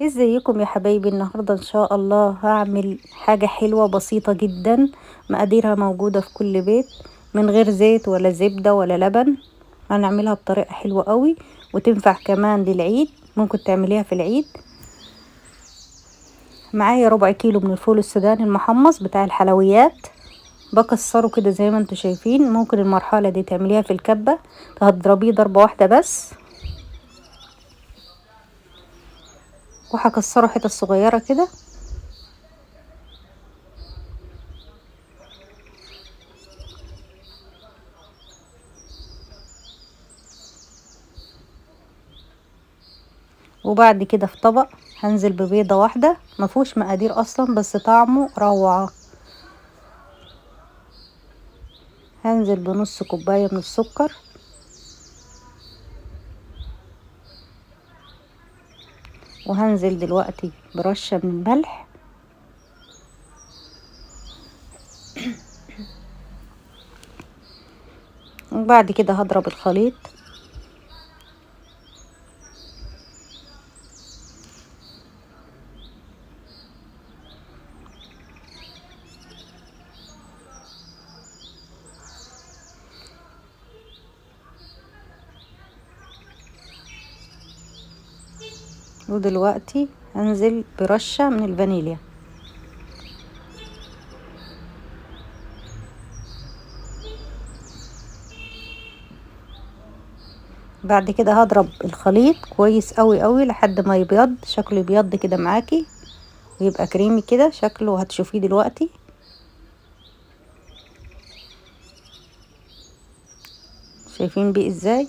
ازيكم يا حبايبي؟ النهارده ان شاء الله هعمل حاجة حلوة بسيطة جدا، مقاديرها موجودة في كل بيت، من غير زيت ولا زبدة ولا لبن. هنعملها بطريقة حلوة قوي وتنفع كمان للعيد، ممكن تعمليها في العيد. معايا ربع كيلو من الفول السوداني المحمص بتاع الحلويات، بكسره كده زي ما انتوا شايفين. ممكن المرحلة دي تعمليها في الكبة، هتضربيه ضربة واحدة بس، وهكسره حتت صغيرة كده. وبعد كده في طبق هنزل ببيضة واحدة، مفهوش مقادير اصلا بس طعمه روعة. هنزل بنص كوباية من السكر، وهنزل دلوقتي برشة من الملح، وبعد كده هضرب الخليط. ودلوقتي هنزل برشة من الفانيليا. بعد كده هضرب الخليط كويس قوي قوي لحد ما يبيض، شكله يبيض كده معاكي ويبقى كريمي كده شكله، هتشوفيه دلوقتي. شايفين بيه ازاي؟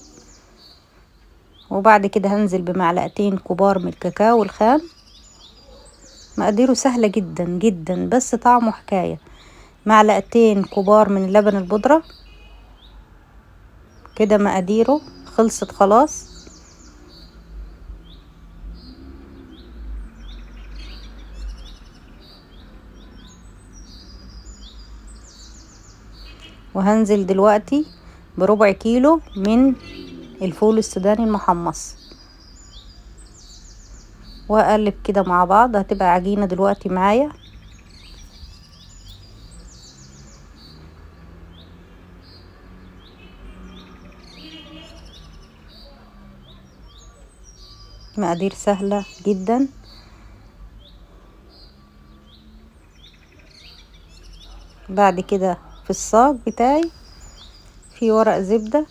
وبعد كده هنزل بمعلقتين كبار من الكاكاو الخام. مقاديره سهلة جدا جدا بس طعمه حكاية. معلقتين كبار من اللبن البودرة. كده مقاديره خلصت خلاص. وهنزل دلوقتي بربع كيلو من الفول السوداني المحمص، واقلب كده مع بعض. هتبقى عجينة دلوقتي معايا. مقادير سهلة جدا. بعد كده في الصاج بتاعي في ورق زبدة،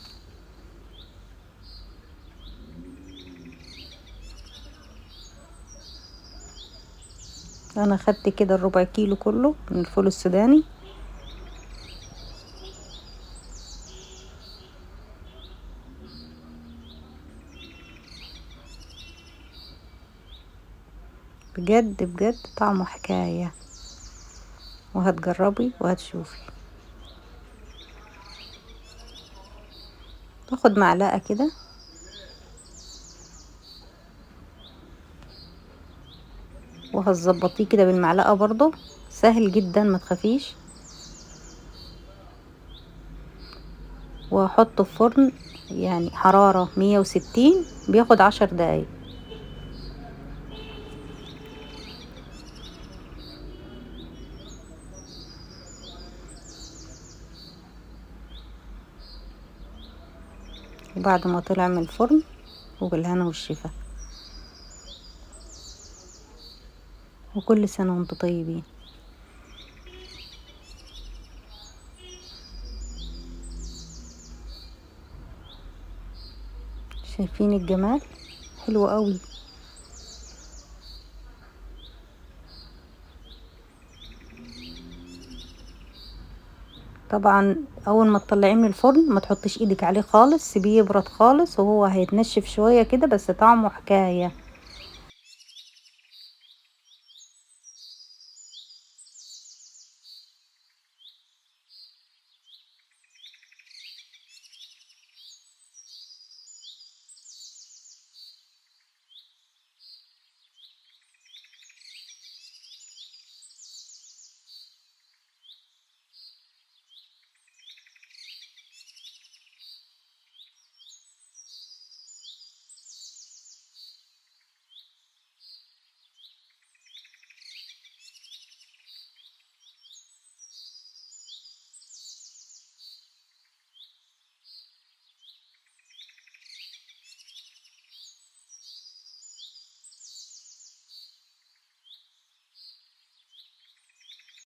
انا خدت كده الربع كيلو كله من الفول السوداني. بجد بجد طعمه حكاية، وهتجربي وهتشوفي. باخد معلقة كده وهتظبطيه كده بالمعلقة برضو، سهل جدا ما تخافيش. وهحطه في فرن يعني حرارة 160، بياخد 10 دقايق. وبعد ما طلع من الفرن، وبالهنا والشفا، وكل سنة وانتم طيبين. شايفين الجمال؟ حلو قوي. طبعا اول ما تطلعيه من الفرن ما تحطيش ايدك عليه خالص، سيبيه يبرد خالص وهو هيتنشف شوية كده، بس طعمه حكاية.